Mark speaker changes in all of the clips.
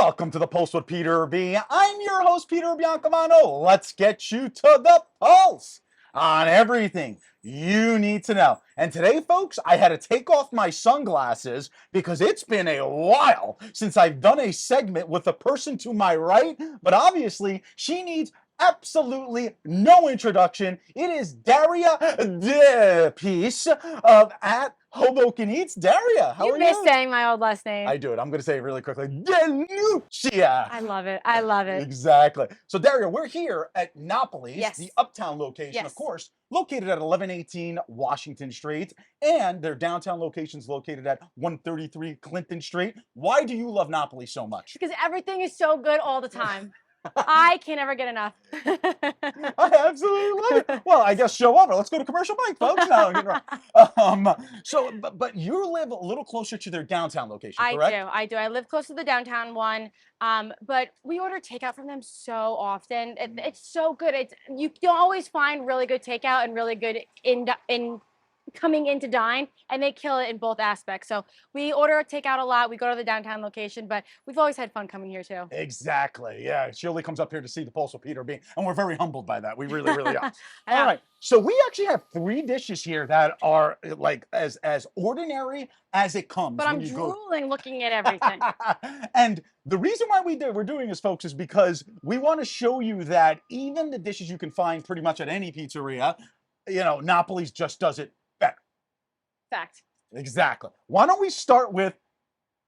Speaker 1: Welcome to the Pulse with Peter B. I'm your host, Peter Biancamano. Let's get you to the pulse on everything you need to know. And today, folks, I had to take off my sunglasses because it's been a while since I've done a segment with the person to my right, but obviously she needs absolutely no introduction. It is Daria Peace of at Hoboken Eats. Daria, how are you?
Speaker 2: You missed saying my old last name.
Speaker 1: I do it. I'm going to say it really quickly. Delucia.
Speaker 2: I love it. I love it.
Speaker 1: Exactly. So, Daria, we're here at Napoli,
Speaker 2: Yes.
Speaker 1: the uptown location,
Speaker 2: Yes.
Speaker 1: of course, located at 1118 Washington Street, and their downtown location is located at 133 Clinton Street. Why do you love Napoli so much?
Speaker 2: Because everything is so good all the time. I can never get enough.
Speaker 1: I absolutely love it. Well, I guess show over. Let's go to commercial break, folks. No, but you live a little closer to their downtown location, correct?
Speaker 2: I do. I live close to the downtown one, but we order takeout from them so often. It's so good. You always find really good takeout and really good in coming in to dine, and they kill it in both aspects. So we order takeout a lot. We go to the downtown location, but we've always had fun coming here too.
Speaker 1: Exactly. Yeah. She only comes up here to see the Pulse with Peter B. And we're very humbled by that. We really, really are. All right. So we actually have 3 dishes here that are like as ordinary as it comes.
Speaker 2: But I'm drooling looking at everything.
Speaker 1: And the reason why we're doing this, folks, is because we want to show you that even the dishes you can find pretty much at any pizzeria, Napoli's just does it better.
Speaker 2: Fact.
Speaker 1: Exactly. Why don't we start with...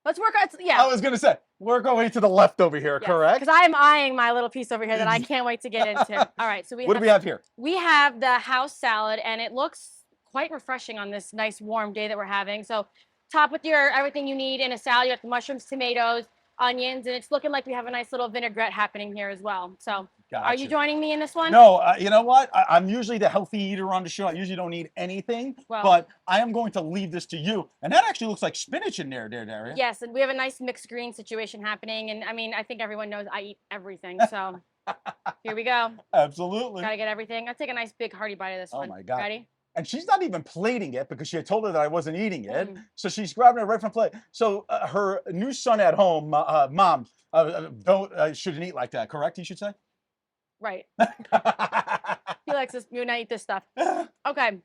Speaker 2: Let's work out. Yeah.
Speaker 1: I was going to say, work our way to the left over here, yes, correct?
Speaker 2: Because I'm eyeing my little piece over here that I can't wait to get into. All right. So
Speaker 1: what do we have here?
Speaker 2: We have the house salad, and it looks quite refreshing on this nice warm day that we're having. So top with your everything you need in a salad. You have the mushrooms, tomatoes, onions, and it's looking like we have a nice little vinaigrette happening here as well. So
Speaker 1: gotcha.
Speaker 2: Are you joining me in this one?
Speaker 1: No, you know what? I'm usually the healthy eater on the show. I usually don't need anything, but I am going to leave this to you. And that actually looks like spinach in there, Daria.
Speaker 2: Yes, and we have a nice mixed green situation happening. And I mean, I think everyone knows I eat everything. So here we go.
Speaker 1: Absolutely.
Speaker 2: Got to get everything. I'll take a nice big hearty bite of this one.
Speaker 1: Oh my God.
Speaker 2: Ready?
Speaker 1: And she's not even plating it because she had told her that I wasn't eating it. So she's grabbing it right from the plate. So her new son at home, Mom, shouldn't eat like that, correct, you should say?
Speaker 2: Right. He likes this. You and I eat this stuff. Okay.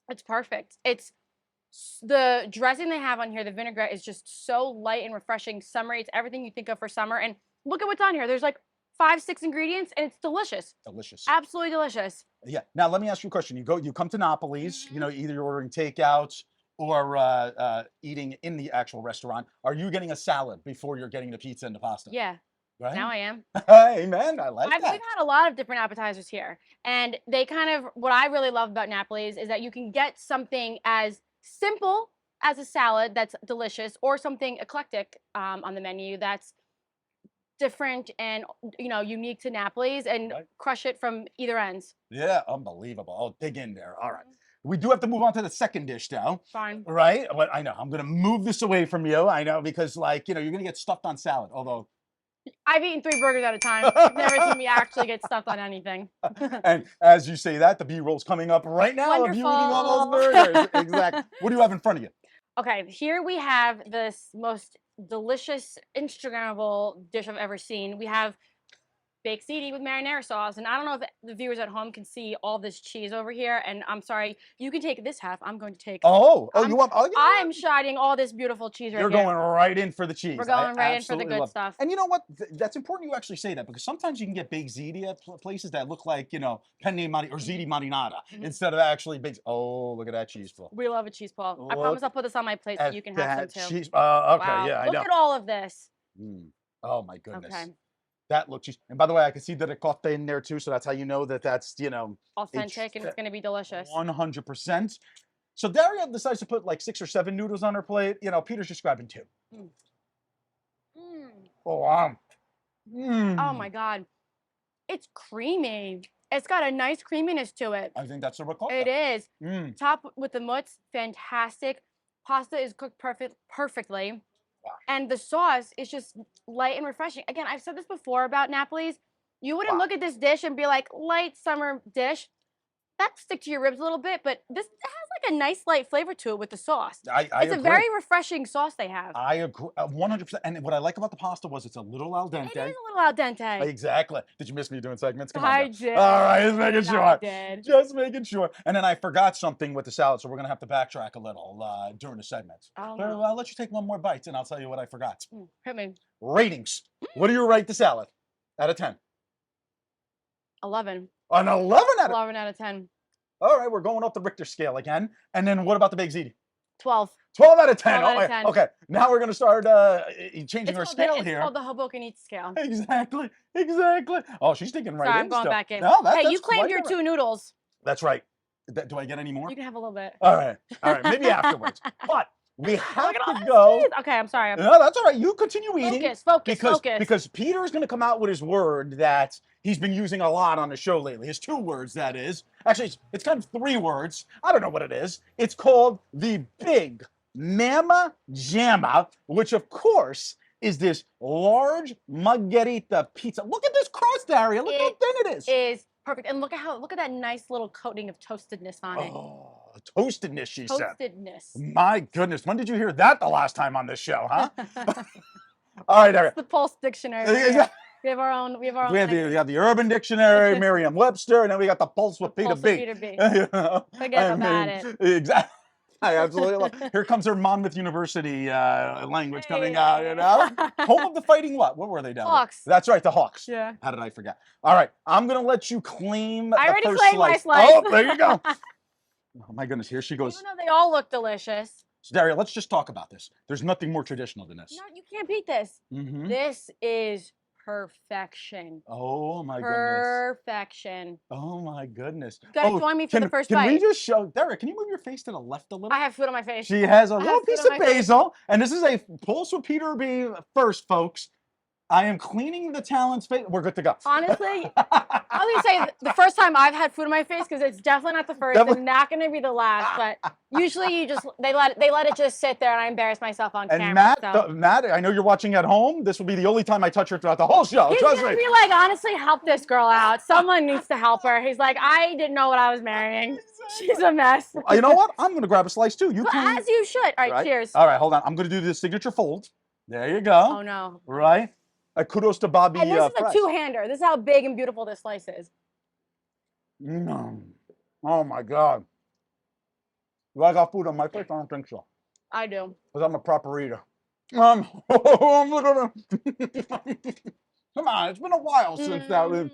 Speaker 2: It's perfect. It's the dressing they have on here. The vinaigrette is just so light and refreshing. Summer. It's everything you think of for summer. And look at what's on here. There's like 5, 6 ingredients, and it's delicious.
Speaker 1: Delicious.
Speaker 2: Absolutely delicious.
Speaker 1: Yeah. Now let me ask you a question. You come to Napoli's. Either you're ordering takeouts or eating in the actual restaurant. Are you getting a salad before you're getting the pizza and the pasta?
Speaker 2: Yeah.
Speaker 1: Right?
Speaker 2: Now I am.
Speaker 1: Amen. I like that.
Speaker 2: We've had a lot of different appetizers here. And they what I really love about Napoli's is that you can get something as simple as a salad that's delicious or something eclectic on the menu that's different and, unique to Napoli's and crush it from either ends.
Speaker 1: Yeah, unbelievable. I'll dig in there. All right. We do have to move on to the second dish now.
Speaker 2: Fine.
Speaker 1: Right? But I know. I'm going to move this away from you. I know because, you're going to get stuffed on salad, although...
Speaker 2: I've eaten 3 burgers at a time. You've never seen me actually get stuffed on anything.
Speaker 1: And as you say that, the B-roll's coming up right now.
Speaker 2: Wonderful.
Speaker 1: Of you eating all those burgers. Exactly. What do you have in front of you?
Speaker 2: Okay, here we have this most delicious Instagrammable dish I've ever seen. We have baked ziti with marinara sauce, and I don't know if the viewers at home can see all this cheese over here. And I'm sorry, you can take this half. I'm going to take.
Speaker 1: You want?
Speaker 2: I'm shining all this beautiful cheese right here.
Speaker 1: You're going right in for the cheese.
Speaker 2: We're going right in for the good stuff.
Speaker 1: And you know what? That's important you actually say that because sometimes you can get baked ziti at places that look like penne mari or ziti marinara instead of actually baked. Oh, look at that cheese ball.
Speaker 2: We love a cheese ball. I promise I'll put this on my plate so you can have some too.
Speaker 1: Cheese. Okay, wow. Yeah, I know.
Speaker 2: Look at all of this.
Speaker 1: Oh my goodness.
Speaker 2: Okay.
Speaker 1: That looks, and by the way, I can see the ricotta in there too, so that's how you know that that's,
Speaker 2: authentic and it's going to be delicious.
Speaker 1: 100%. So Daria decides to put like 6 or 7 noodles on her plate. Peter's just grabbing 2. Oh, wow.
Speaker 2: Oh my God. It's creamy. It's got a nice creaminess to it.
Speaker 1: I think that's a ricotta.
Speaker 2: It is. Top with the mozz, fantastic. Pasta is cooked perfectly. And the sauce is just light and refreshing. Again, I've said this before about Napoli's. You wouldn't look at this dish and be like, light summer dish. That stick to your ribs a little bit, but this has like a nice light flavor to it with the sauce.
Speaker 1: I
Speaker 2: It's
Speaker 1: agree.
Speaker 2: a very refreshing sauce they have.
Speaker 1: I agree 100%. And what I like about the pasta was it's a little al dente.
Speaker 2: It is a little al dente.
Speaker 1: Exactly. Did you miss me doing segments? Come on.
Speaker 2: I
Speaker 1: now.
Speaker 2: did.
Speaker 1: All right, just making sure.
Speaker 2: I did.
Speaker 1: Just making sure. And then I forgot something with the salad, so we're gonna have to backtrack a little during the segments.
Speaker 2: Oh,
Speaker 1: So
Speaker 2: no.
Speaker 1: I'll let you take one more bite, and I'll tell you what I forgot.
Speaker 2: Hit me.
Speaker 1: Ratings. What do you rate the salad out of 10?
Speaker 2: 11.
Speaker 1: An 11 out of
Speaker 2: 11 out of 10.
Speaker 1: All right, we're going off the Richter scale again. And then what about the baked ziti?
Speaker 2: 12.
Speaker 1: 12 out of 10.
Speaker 2: 12 out of
Speaker 1: Oh,
Speaker 2: 10.
Speaker 1: Okay, now we're going to start changing our scale
Speaker 2: It's
Speaker 1: here.
Speaker 2: called the Hoboken Eats scale.
Speaker 1: Exactly. Oh, she's thinking right
Speaker 2: Sorry,
Speaker 1: in
Speaker 2: I'm going
Speaker 1: still.
Speaker 2: back in.
Speaker 1: No,
Speaker 2: Hey,
Speaker 1: that's
Speaker 2: you claimed
Speaker 1: quite
Speaker 2: your
Speaker 1: all right.
Speaker 2: 2 noodles.
Speaker 1: That's right. Do I get any more?
Speaker 2: You can have a little bit.
Speaker 1: All right, maybe afterwards. But we have
Speaker 2: Look at all
Speaker 1: to
Speaker 2: this
Speaker 1: go.
Speaker 2: cheese. Okay, I'm sorry.
Speaker 1: No, that's all right. You continue eating.
Speaker 2: Focus.
Speaker 1: Because Peter is going to come out with his word that he's been using a lot on the show lately. His 2 words, that is. Actually, it's kind of 3 words. I don't know what it is. It's called the Big Mama Jamma, which of course is this large margherita pizza. Look at this crust, Daria. Look how thin it is.
Speaker 2: It is perfect. And look at that nice little coating of toastedness on it.
Speaker 1: Oh, toastedness, she said.
Speaker 2: Toastedness.
Speaker 1: My goodness, when did you hear that the last time on this show, huh? All right, Daria.
Speaker 2: It's the Pulse Dictionary.
Speaker 1: Exactly.
Speaker 2: We have our own.
Speaker 1: We have the Urban Dictionary, Merriam-Webster, and then we got the Pulse with Peter B.
Speaker 2: Peter B.
Speaker 1: You know?
Speaker 2: Forget about it.
Speaker 1: Exactly. I absolutely love. Here comes her Monmouth University language coming out. You know, home of the Fighting what? What were they down
Speaker 2: Hawks.
Speaker 1: there? That's right, the Hawks.
Speaker 2: Yeah.
Speaker 1: How did I forget? All right, I'm gonna let you claim.
Speaker 2: I
Speaker 1: the
Speaker 2: already
Speaker 1: first
Speaker 2: claimed my slice.
Speaker 1: Oh, there you go. Oh my goodness, here she goes.
Speaker 2: Even though they all look delicious.
Speaker 1: So Daria, let's just talk about this. There's nothing more traditional than this.
Speaker 2: No, you can't beat this.
Speaker 1: Mm-hmm.
Speaker 2: This is perfection.
Speaker 1: Oh my goodness.
Speaker 2: Perfection.
Speaker 1: Oh my goodness.
Speaker 2: You gotta join me for the first
Speaker 1: Can we
Speaker 2: bite.
Speaker 1: just show, Daria, can you move your face to the left a little?
Speaker 2: I have food on my face.
Speaker 1: She has a
Speaker 2: I
Speaker 1: little
Speaker 2: have
Speaker 1: piece
Speaker 2: food
Speaker 1: of
Speaker 2: on my face.
Speaker 1: basil, and this is a Pulse with Peter B first, folks. I am cleaning the talent's face. We're good to go.
Speaker 2: Honestly, I was gonna say the first time I've had food on my face because it's definitely not the first
Speaker 1: Definitely.
Speaker 2: and not gonna be the last. But usually they let it just sit there and I embarrass myself on
Speaker 1: And
Speaker 2: camera. So.
Speaker 1: Matt, I know you're watching at home. This will be the only time I touch her throughout the whole show.
Speaker 2: He's
Speaker 1: Trust
Speaker 2: gonna
Speaker 1: me.
Speaker 2: be like, honestly, help this girl out. Someone needs to help her. He's like, I didn't know what I was marrying. She's a mess.
Speaker 1: You know what? I'm gonna grab a slice too. You
Speaker 2: Well,
Speaker 1: can.
Speaker 2: as you should. All right, cheers.
Speaker 1: All right, hold on. I'm gonna do the signature fold. There you go.
Speaker 2: Oh no.
Speaker 1: Right. Kudos to Bobby.
Speaker 2: And this is
Speaker 1: Price.
Speaker 2: a two-hander. This is how big and beautiful this slice is.
Speaker 1: Oh my God. Do I got food on my face? I don't think so.
Speaker 2: I do.
Speaker 1: Because I'm a proper eater. Come on, it's been a while since that.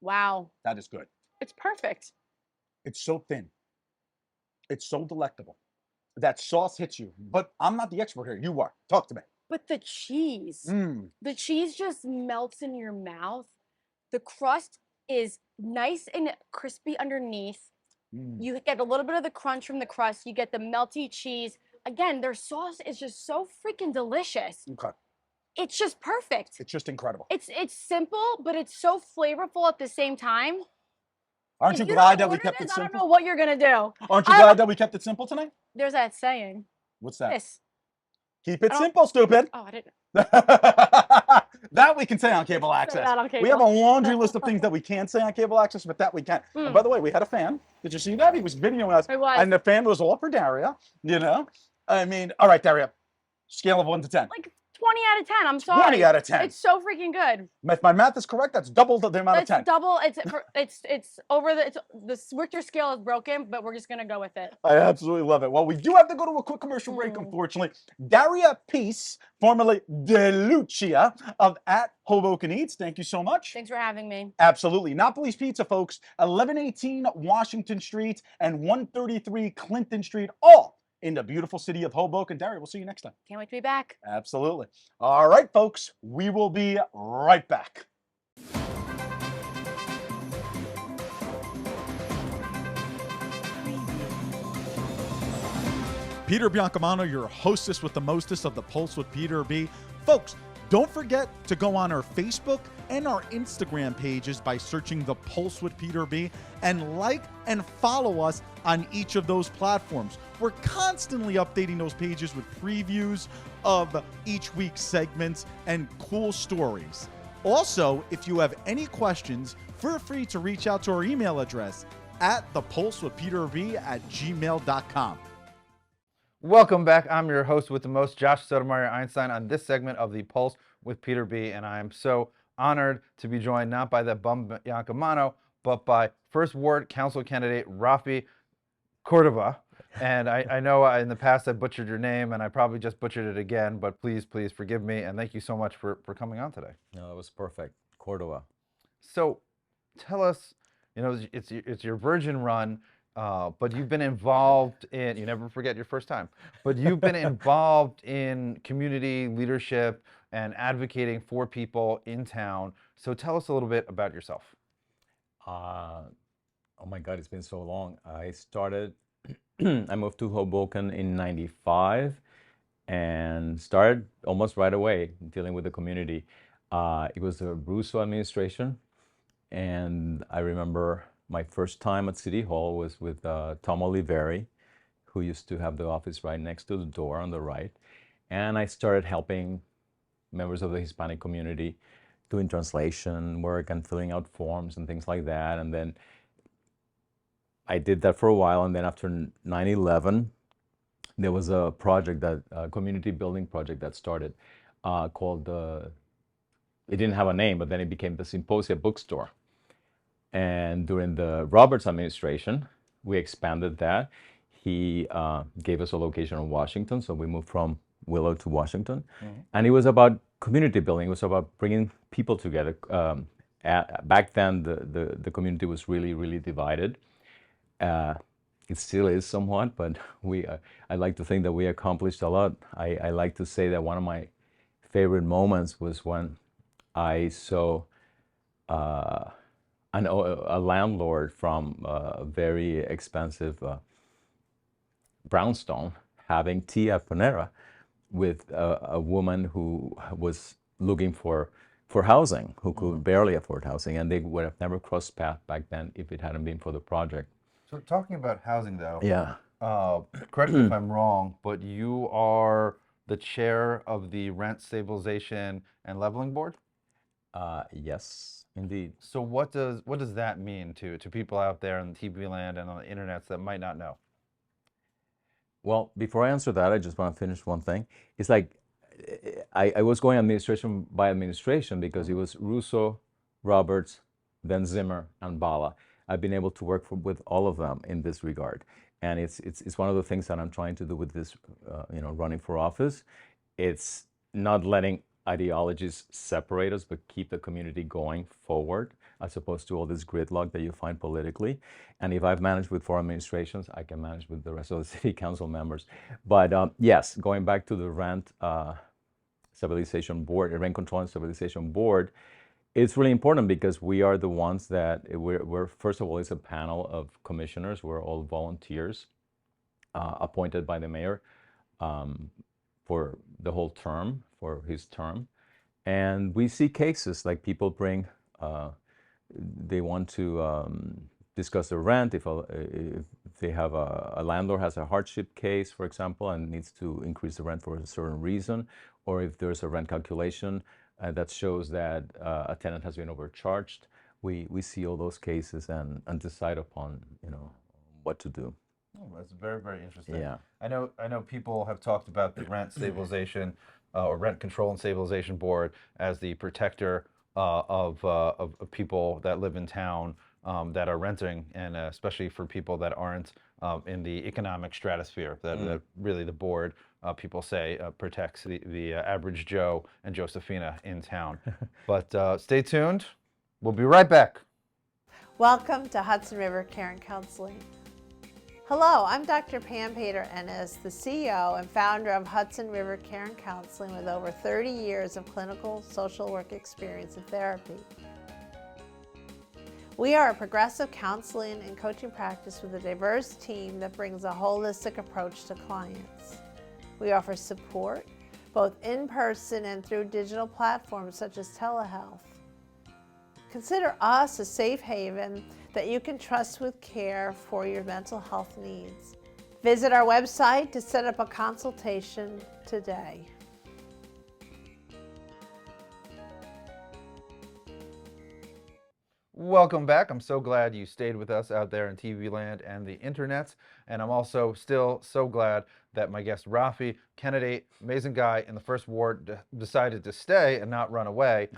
Speaker 2: Wow.
Speaker 1: That is good.
Speaker 2: It's perfect.
Speaker 1: It's so thin. It's so delectable. That sauce hits you. But I'm not the expert here. You are. Talk to me.
Speaker 2: But the cheese just melts in your mouth. The crust is nice and crispy underneath. You get a little bit of the crunch from the crust. You get the melty cheese. Again, their sauce is just so freaking delicious.
Speaker 1: Okay.
Speaker 2: It's just perfect.
Speaker 1: It's just incredible.
Speaker 2: It's simple, but it's so flavorful at the same time.
Speaker 1: Aren't you
Speaker 2: If you
Speaker 1: glad
Speaker 2: don't
Speaker 1: that we
Speaker 2: order
Speaker 1: kept
Speaker 2: this,
Speaker 1: it
Speaker 2: I don't
Speaker 1: simple?
Speaker 2: know what you're gonna do.
Speaker 1: Aren't you glad that we kept it simple tonight?
Speaker 2: There's that saying.
Speaker 1: What's that?
Speaker 2: This.
Speaker 1: Keep it simple, stupid.
Speaker 2: Oh, I didn't.
Speaker 1: That we can say on cable access.
Speaker 2: That on cable.
Speaker 1: We have a laundry list of things that we can't say on cable access, but that we can. And by the way, we had a fan. Did you see that? He was videoing us.
Speaker 2: I was.
Speaker 1: And the fan was all for Daria, you know? I mean, all right, Daria. Scale of 1 to 10.
Speaker 2: Like 20 out of 10. I'm sorry.
Speaker 1: 20 out of 10.
Speaker 2: It's so freaking good.
Speaker 1: If my math is correct, that's double the amount of 10.
Speaker 2: It's double. It's over the Richter scale is broken, but we're just gonna go with it.
Speaker 1: I absolutely love it. Well, we do have to go to a quick commercial break, unfortunately. Daria Peace, formerly DeLucia of @Hoboken Eats. Thank you so much.
Speaker 2: Thanks for having me.
Speaker 1: Absolutely. Napoli's Pizza, folks. 1118 Washington Street and 133 Clinton Street, all in the beautiful city of Hoboken. Daria, we'll see you next time.
Speaker 2: Can't wait to be back.
Speaker 1: Absolutely. All right, folks. We will be right back. Peter Biancamano, your hostess with the mostest of the Pulse with Peter B. Folks, don't forget to go on our Facebook and our Instagram pages by searching the Pulse with Peter B and like and follow us on each of those platforms. We're constantly updating those pages with previews of each week's segments and cool stories. Also, if you have any questions, feel free to reach out to our email address, at thepulsewithpeterb@gmail.com.
Speaker 3: Welcome back. I'm your host with the most, Josh Sotomayor Einstein, on this segment of The Pulse with Peter B. And I am so honored to be joined not by that bum Biancamano, but by First Ward Council candidate Rafi Cordova. And I know in the past I butchered your name, and I probably just butchered it again, but please forgive me. And thank you so much for coming on today.
Speaker 4: No, that was perfect. Cordova.
Speaker 3: So tell us, it's your virgin run, but you've been involved in, you never forget your first time, but you've been involved in community leadership and advocating for people in town. So tell us a little bit about yourself.
Speaker 4: Oh my God, it's been so long. I moved to Hoboken in '95 and started almost right away dealing with the community. It was the Russo administration. And I remember my first time at City Hall was with Tom Oliveri, who used to have the office right next to the door on the right. And I started helping members of the Hispanic community doing translation work and filling out forms and things like that. And then I did that for a while. And then after 9/11, there was a project a community building project that started called it didn't have a name, but then it became the Symposia Bookstore. And during the Roberts administration, we expanded that. He gave us a location in Washington, so we moved from Willow to Washington. Mm-hmm. And it was about community building. It was about bringing people together. Back then, the community was really, really divided. It still is somewhat, but I like to think that we accomplished a lot. I like to say that one of my favorite moments was when I saw a landlord from a very expensive brownstone having tea at Panera with a woman who was looking for housing, who could barely afford housing, and they would have never crossed paths back then if it hadn't been for the project.
Speaker 3: So talking about housing, though,
Speaker 4: yeah,
Speaker 3: correct me if I'm wrong, but you are the chair of the Rent Stabilization and Leveling Board?
Speaker 4: Yes, indeed.
Speaker 3: So what does that mean to people out there in TV land and on the internet that might not know?
Speaker 4: Well, before I answer that, I just want to finish one thing. It's like I was going administration by administration because it was Russo, Roberts, then Zimmer, and Bala. I've been able to work with all of them in this regard, and it's one of the things that I'm trying to do with this, running for office. It's not letting ideologies separate us, but keep the community going forward, as opposed to all this gridlock that you find politically. And if I've managed with 4 administrations, I can manage with the rest of the city council members. But yes, going back to the rent stabilization board, rent control and stabilization board, it's really important because we are the ones that we're first of all, it's a panel of commissioners. We're all volunteers appointed by the mayor for the whole term, for his term. And we see cases like people bring, they want to discuss the rent. If they have a landlord has a hardship case, for example, and needs to increase the rent for a certain reason, or if there's a rent calculation that shows that a tenant has been overcharged, we see all those cases and decide upon what to do.
Speaker 3: Oh, that's very, very interesting.
Speaker 4: Yeah.
Speaker 3: I know people have talked about the rent stabilization or rent control and stabilization board as the protector of people that live in town that are renting, and especially for people that aren't in the economic stratosphere. That really the board, people say, protects the average Joe and Josephina in town. But stay tuned. We'll be right back.
Speaker 5: Welcome to Hudson River Care Counseling. Hello, I'm Dr. Pam Pater-Ennis, the CEO and founder of Hudson River Care Counseling with over 30 years of clinical social work experience and therapy. We are a progressive counseling and coaching practice with a diverse team that brings a holistic approach to clients. We offer support both in person and through digital platforms such as telehealth. Consider us a safe haven that you can trust with care for your mental health needs. Visit our website to set up a consultation today.
Speaker 3: Welcome back. I'm so glad you stayed with us out there in TV land and the internets. And I'm also still so glad that my guest Rafi, candidate, amazing guy in the first ward, decided to stay and not run away.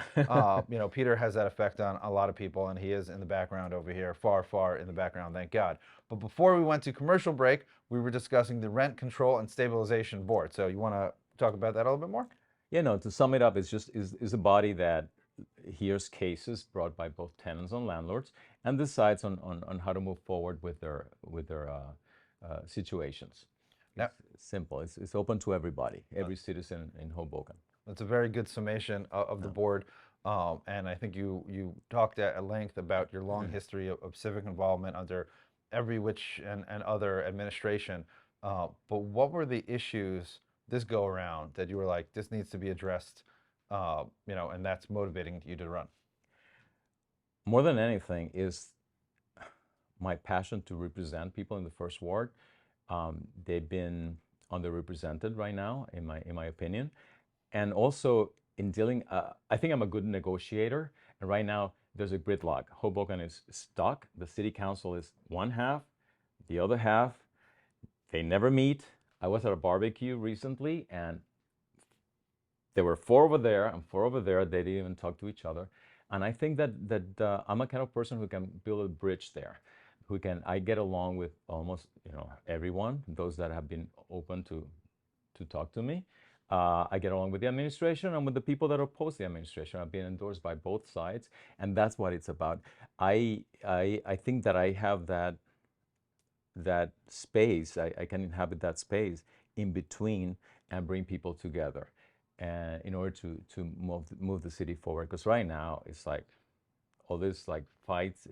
Speaker 3: Peter has that effect on a lot of people, and he is in the background over here, far, far in the background, thank God. But before we went to commercial break, we were discussing the Rent Control and Stabilization Board. So you want to talk about that a little bit more?
Speaker 4: Yeah, no, to sum it up, it's just is a body that hears cases brought by both tenants and landlords and decides on how to move forward with their situations.
Speaker 3: Yep.
Speaker 4: It's simple. It's open to everybody, every citizen in Hoboken.
Speaker 3: That's a very good summation of the board. And I think you talked at length about your long history of civic involvement under every which and other administration. But what were the issues this go around that you were like, this needs to be addressed, and that's motivating you to run?
Speaker 4: More than anything is my passion to represent people in the first ward. They've been underrepresented right now, in my opinion, and also in dealing. I think I'm a good negotiator, and right now there's a gridlock. Hoboken is stuck. The city council is one half, the other half. They never meet. I was at a barbecue recently, and there were 4 over there and 4 over there. They didn't even talk to each other. And I think that I'm a kind of person who can build a bridge there. I get along with almost everyone, those that have been open to talk to me. I get along with the administration and with the people that oppose the administration. I've been endorsed by both sides, and that's what it's about. I think that I have that space. I can inhabit that space in between and bring people together, and in order to move the city forward. Because right now it's like all this like fights,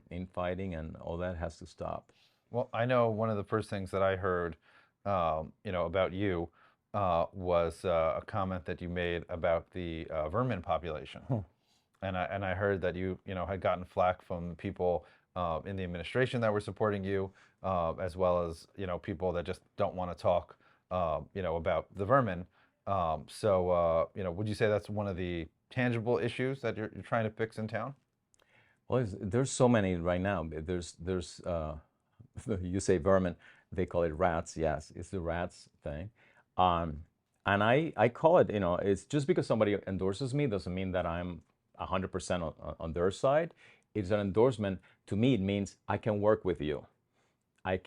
Speaker 4: infighting, and all that has to stop.
Speaker 3: Well, I know one of the first things that I heard, about you, was a comment that you made about the vermin population, and I heard that you had gotten flack from people in the administration that were supporting you, as well as people that just don't want to talk, about the vermin. Would you say that's one of the tangible issues that you're trying to fix in town?
Speaker 4: Well, there's so many right now. There's you say vermin, they call it rats. Yes, it's the rats thing. And I call it, it's just because somebody endorses me doesn't mean that I'm 100% on their side. It's an endorsement. To me, it means I can work with you. We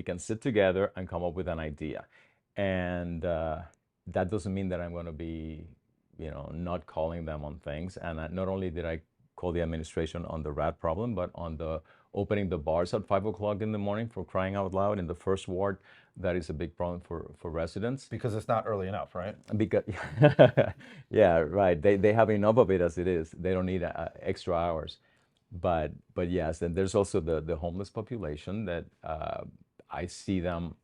Speaker 4: can sit together and come up with an idea. And that doesn't mean that I'm going to be, not calling them on things. And not only did I call the administration on the rat problem, but on the opening the bars at 5 o'clock in the morning, for crying out loud, in the first ward. That is a big problem for residents.
Speaker 3: Because it's not early enough, right?
Speaker 4: Because, yeah, right. They have enough of it as it is. They don't need extra hours. But yes, and there's also the homeless population that I see them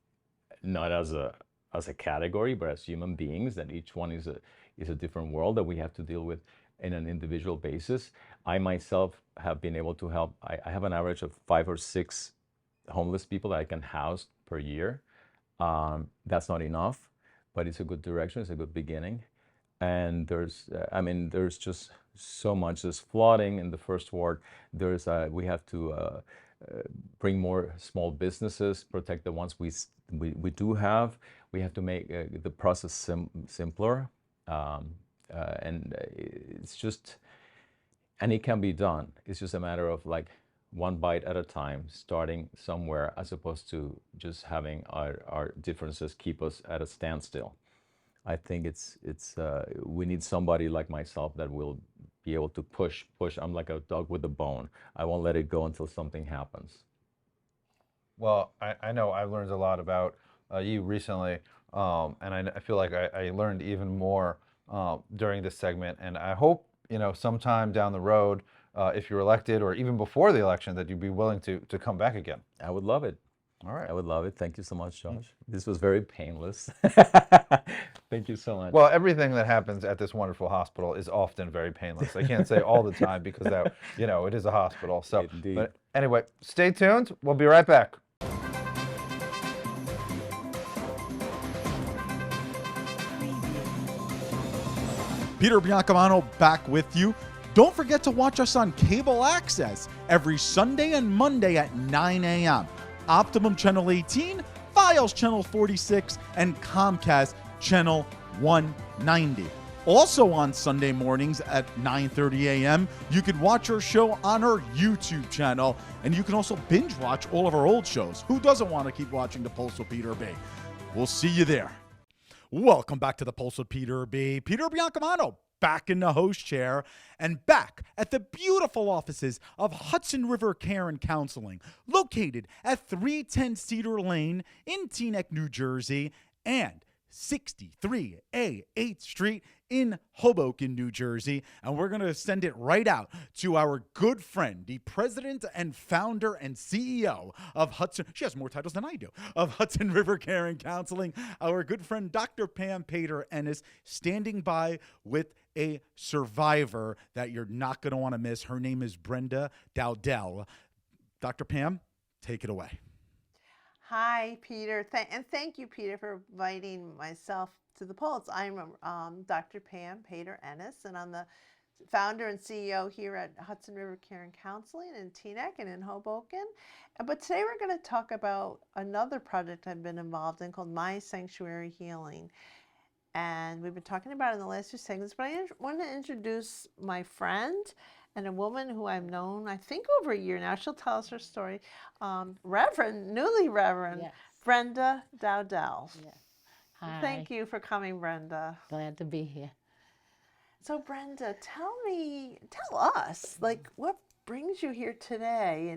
Speaker 4: not as a category, but as human beings, that each one is a different world that we have to deal with in an individual basis. I myself have been able to help. I have an average of 5 or 6 homeless people that I can house per year. That's not enough, but it's a good direction. It's a good beginning. And there's just so much. There's flooding in the first ward. We have to bring more small businesses, protect the ones we do have. We have to make the process simpler, and it can be done. It's just a matter of like one bite at a time, starting somewhere, as opposed to just having our differences keep us at a standstill. I think we need somebody like myself that will be able to push. I'm like a dog with a bone. I won't let it go until something happens.
Speaker 3: Well, I know I've learned a lot about you recently, and I feel like I learned even more during this segment, and I hope sometime down the road, if you're elected, or even before the election, that you'd be willing to come back again.
Speaker 4: I would love it.
Speaker 3: All right.
Speaker 4: I would love it. Thank you so much, Josh. This was very painless. Thank you so much.
Speaker 3: Well, everything that happens at this wonderful hospital is often very painless. I can't say all the time because that, it is a hospital. So,
Speaker 4: Indeed.
Speaker 3: But anyway, stay tuned. We'll be right back.
Speaker 1: Peter Biancamano back with you. Don't forget to watch us on cable access every Sunday and Monday at 9 a.m. Optimum Channel 18, Files Channel 46, and Comcast Channel 190. Also on Sunday mornings at 9:30 a.m., you can watch our show on our YouTube channel, and you can also binge watch all of our old shows. Who doesn't want to keep watching The Pulse with Peter B? We'll see you there. Welcome back to The Pulse with Peter B. Peter Biancamano, back in the host chair and back at the beautiful offices of Hudson River Care and Counseling, located at 310 Cedar Lane in Teaneck, New Jersey, and 63A 8th Street in Hoboken, New Jersey. And we're going to send it right out to our good friend, the president and founder and CEO of Hudson. She has more titles than I do, of Hudson River Care and Counseling. Our good friend, Dr. Pam Pater-Ennis, standing by with a survivor that you're not going to want to miss. Her name is Brenda Dowdell. Dr. Pam, take it away.
Speaker 5: Hi, Peter. And thank you, Peter, for inviting myself to the Pulse. I'm Dr. Pam Pater-Ennis, and I'm the founder and CEO here at Hudson River Care and Counseling in Teaneck and in Hoboken. But today we're going to talk about another project I've been involved in called My Sanctuary Healing. And we've been talking about it in the last few segments, but I want to introduce my friend and a woman who I've known, I think, over a year now. She'll tell us her story. Newly Reverend,
Speaker 6: Yes.
Speaker 5: Brenda Dowdell.
Speaker 6: Yes. Hi.
Speaker 5: Thank you for coming, Brenda.
Speaker 6: Glad to be here.
Speaker 5: So, Brenda, tell us, like, what brings you here today,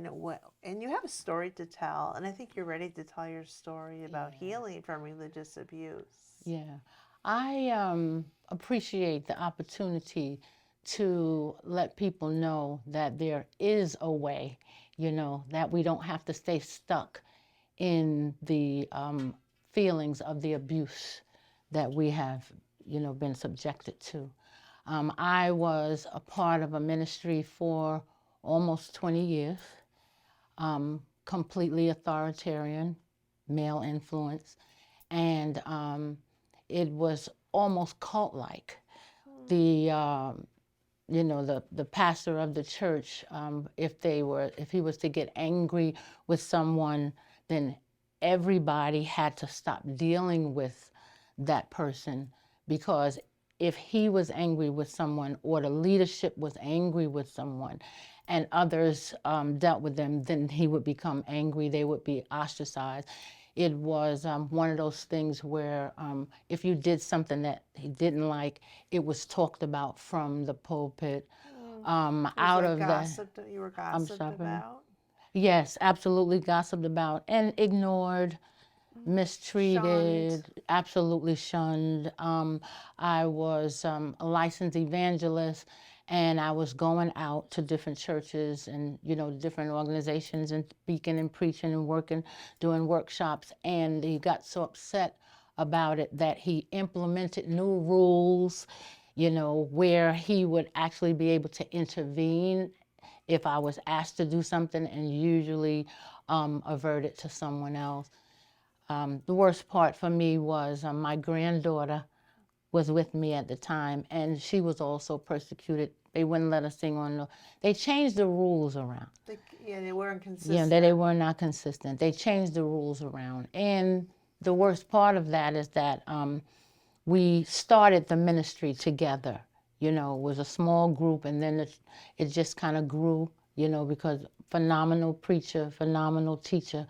Speaker 5: and you have a story to tell, and I think you're ready to tell your story about healing from religious abuse.
Speaker 6: Yeah. I appreciate the opportunity to let people know that there is a way, that we don't have to stay stuck in the feelings of the abuse that we have, been subjected to. I was a part of a ministry for almost 20 years, completely authoritarian, male influence, and it was almost cult-like. The pastor of the church, if he was to get angry with someone, then everybody had to stop dealing with that person, because if he was angry with someone, or the leadership was angry with someone and others dealt with them, then he would become angry, they would be ostracized. It was one of those things where if you did something that he didn't like, it was talked about from the pulpit. Out of that,
Speaker 5: you were gossiped about?
Speaker 6: Yes, absolutely gossiped about and ignored, mistreated,
Speaker 5: Shunned.
Speaker 6: absolutely shunned. I was a licensed evangelist, and I was going out to different churches and, different organizations and speaking and preaching and working, doing workshops. And he got so upset about it that he implemented new rules, where he would actually be able to intervene if I was asked to do something, and usually avert it to someone else. The worst part for me was my granddaughter was with me at the time, and she was also persecuted. They wouldn't let us sing they changed the rules around.
Speaker 5: They weren't consistent.
Speaker 6: Yeah, they were not consistent. They changed the rules around. And the worst part of that is that we started the ministry together. It was a small group, and then it just kind of grew, because phenomenal preacher, phenomenal teacher.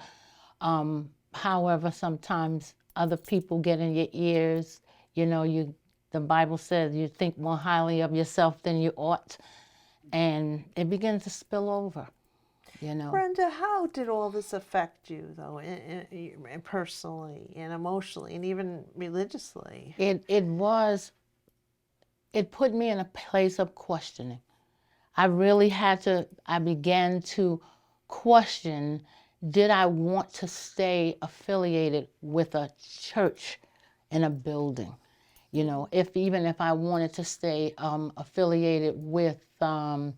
Speaker 6: However, sometimes other people get in your ears. The Bible says you think more highly of yourself than you ought, and it begins to spill over.
Speaker 5: Brenda, how did all this affect you, though, personally and emotionally and even religiously?
Speaker 6: It put me in a place of questioning. I began to question, did I want to stay affiliated with a church in a building? Even if I wanted to stay affiliated with the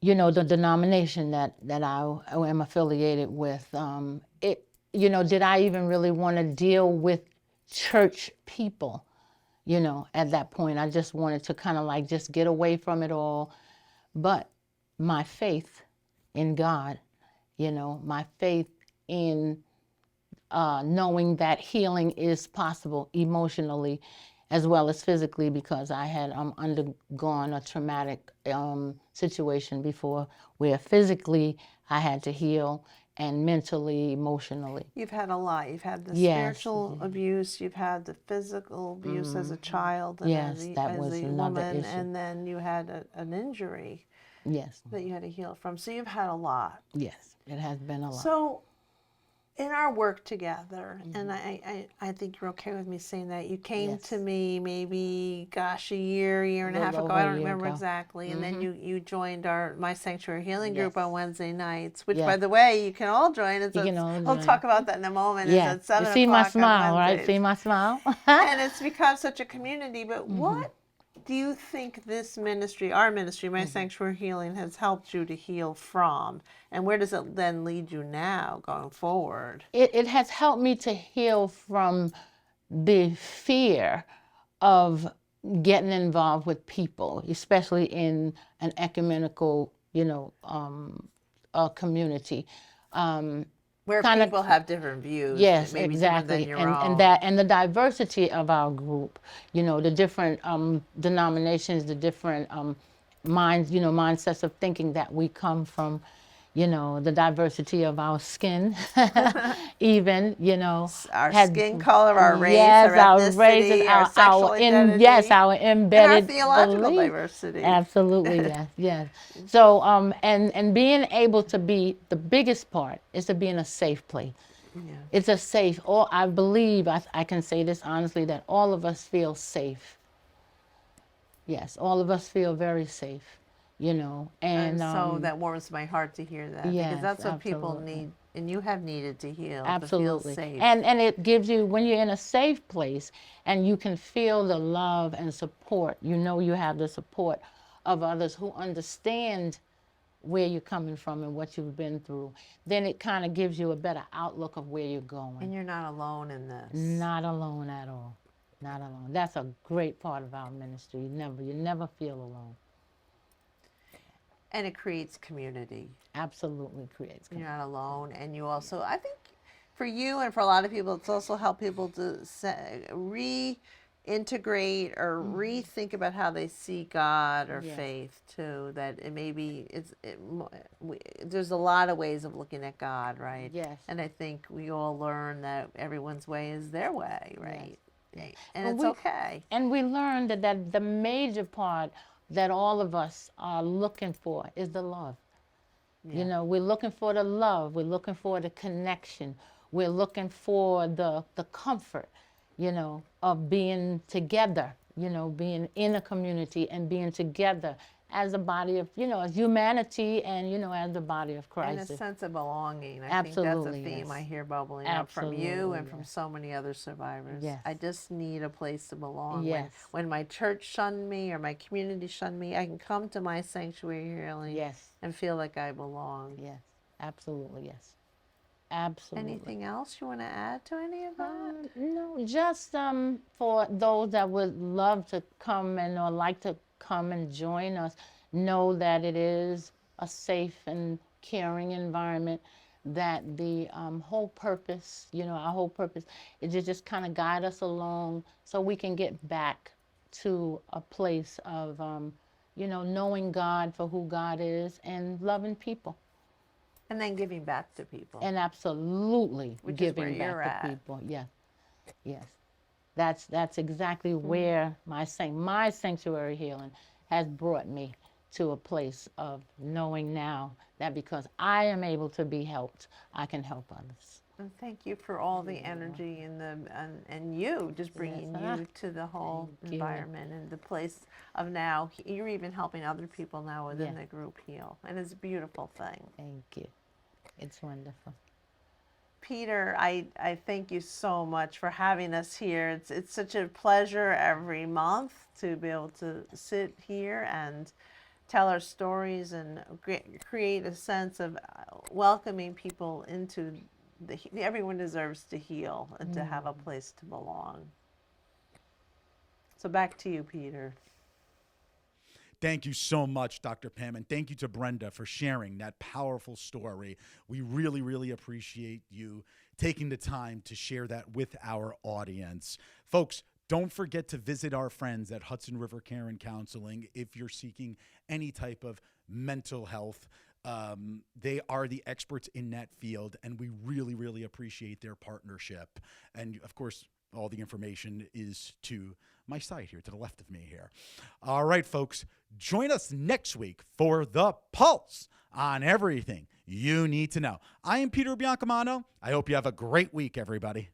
Speaker 6: denomination that I am affiliated with, did I even really want to deal with church people? you know, at that point. I just wanted to kind of like just get away from it all. But my faith in God, you know, my faith in knowing that healing is possible emotionally as well as physically, because I had undergone a traumatic situation before where physically I had to heal and mentally, emotionally.
Speaker 5: You've had a lot. You've had the
Speaker 6: Yes.
Speaker 5: spiritual abuse. You've had the physical abuse as a child and
Speaker 6: Yes,
Speaker 5: as
Speaker 6: that was
Speaker 5: a
Speaker 6: another
Speaker 5: woman,
Speaker 6: issue.
Speaker 5: and then you had an injury
Speaker 6: Yes,
Speaker 5: that you had to heal from. So you've had a lot.
Speaker 6: yes, it has been a lot.
Speaker 5: So in our work together, and I think you're okay with me saying that, you came
Speaker 6: Yes.
Speaker 5: to me maybe, gosh, a year and a half
Speaker 6: Little
Speaker 5: ago.
Speaker 6: over
Speaker 5: I
Speaker 6: a
Speaker 5: don't
Speaker 6: year
Speaker 5: remember
Speaker 6: ago.
Speaker 5: exactly. And then you joined my Sanctuary Healing group
Speaker 6: Yes.
Speaker 5: on Wednesday nights, which,
Speaker 6: Yes.
Speaker 5: by the way, you can all join. It's
Speaker 6: You can all
Speaker 5: We'll
Speaker 6: join.
Speaker 5: talk about that in a moment.
Speaker 6: Yeah,
Speaker 5: It's at 7
Speaker 6: you see my
Speaker 5: o'clock
Speaker 6: smile,
Speaker 5: on
Speaker 6: right?
Speaker 5: Wednesdays.
Speaker 6: See my smile?
Speaker 5: And it's become such a community. But what do you think this ministry, our ministry, My Sanctuary Healing, has helped you to heal from? And where does it then lead you now going forward?
Speaker 6: It has helped me to heal from the fear of getting involved with people, especially in an ecumenical, you know, community.
Speaker 5: Where
Speaker 6: kinda-
Speaker 5: people have different views,
Speaker 6: Yes,
Speaker 5: maybe
Speaker 6: exactly,
Speaker 5: different than your own.
Speaker 6: and the diversity of our group, you know, the different denominations, the different minds, you know, mindsets of thinking that we come from, you know, the diversity of our skin, even, you know,
Speaker 5: Our
Speaker 6: has-
Speaker 5: skin color, our race,
Speaker 6: yes,
Speaker 5: our
Speaker 6: races,
Speaker 5: ethnicity, our sexual identity,
Speaker 6: yes, our
Speaker 5: and
Speaker 6: embedded
Speaker 5: our theological
Speaker 6: belief.
Speaker 5: diversity.
Speaker 6: Absolutely, yes, yes. So, and being able to be, the biggest part is to be in a safe place.
Speaker 5: Yeah.
Speaker 6: It's a safe, I believe, I can say this honestly, that all of us feel safe. Yes, all of us feel very safe, you know.
Speaker 5: And so that warms my heart to hear that,
Speaker 6: yes,
Speaker 5: because that's what people
Speaker 6: absolutely.
Speaker 5: need, and you have needed to heal,
Speaker 6: Absolutely.
Speaker 5: to feel safe.
Speaker 6: And it gives you, when you're in a safe place and you can feel the love and support, you know you have the support of others who understand where you're coming from and what you've been through, then it kind of gives you a better outlook of where you're going.
Speaker 5: And you're not alone in this.
Speaker 6: Not alone at all. Not alone. That's a great part of our ministry. You never feel alone.
Speaker 5: And it creates community.
Speaker 6: Absolutely creates
Speaker 5: You're
Speaker 6: community.
Speaker 5: not alone, and you also, I think, for you and for a lot of people, it's also helped people to reintegrate or rethink about how they see God or
Speaker 6: Yes.
Speaker 5: faith too. That it maybe there's a lot of ways of looking at God, right?
Speaker 6: Yes.
Speaker 5: And I think we all learn that everyone's way is their way, right?
Speaker 6: Yes.
Speaker 5: And
Speaker 6: Well,
Speaker 5: it's okay.
Speaker 6: And we learned that the major part that all of us are looking for is the love.
Speaker 5: Yeah.
Speaker 6: You know, we're looking for the love. We're looking for the connection. We're looking for the comfort, you know, of being together, you know, being in a community and being together as a body of, you know, as humanity and, you know, as the body of Christ.
Speaker 5: And a sense of belonging. I
Speaker 6: Absolutely,
Speaker 5: think that's a theme
Speaker 6: yes.
Speaker 5: I hear bubbling up from you
Speaker 6: Absolutely,
Speaker 5: and from
Speaker 6: yes.
Speaker 5: so many other survivors.
Speaker 6: Yes.
Speaker 5: I just need a place to belong.
Speaker 6: Yes.
Speaker 5: When my church shunned me or my community shunned me, I can come to my sanctuary healing
Speaker 6: Yes.
Speaker 5: and feel like I belong.
Speaker 6: Yes, absolutely, yes. Absolutely.
Speaker 5: Anything else you want to add to any of that?
Speaker 6: No, just for those that would love to come and or like to come and join us, know that it is a safe and caring environment, that the whole purpose, you know, our whole purpose is to just kind of guide us along so we can get back to a place of, you know, knowing God for who God is and loving people.
Speaker 5: And then giving back to people.
Speaker 6: And absolutely
Speaker 5: Which is
Speaker 6: giving
Speaker 5: where you're
Speaker 6: back to
Speaker 5: at.
Speaker 6: people. Yes, yes. That's exactly where my sanctuary healing has brought me to a place of knowing now that because I am able to be helped, I can help others.
Speaker 5: And thank you for all the energy and you just bringing you to the whole
Speaker 6: Thank you.
Speaker 5: environment and the place of now. You're even helping other people now within
Speaker 6: Yeah.
Speaker 5: the group heal, and it's a beautiful thing.
Speaker 6: Thank you. It's wonderful.
Speaker 5: Peter, I thank you so much for having us here. It's such a pleasure every month to be able to sit here and tell our stories and create a sense of welcoming people into everyone deserves to heal and to have a place to belong. So back to you, Peter.
Speaker 1: Thank you so much, Dr. Pam, and thank you to Brenda for sharing that powerful story. We really, really appreciate you taking the time to share that with our audience. Folks, don't forget to visit our friends at Hudson River Care and Counseling if you're seeking any type of mental health. They are the experts in that field, and we really, really appreciate their partnership. And of course, all the information is to my side here, to the left of me here. All right, folks, join us next week for The Pulse on everything you need to know. I am Peter Biancamano. I hope you have a great week, everybody.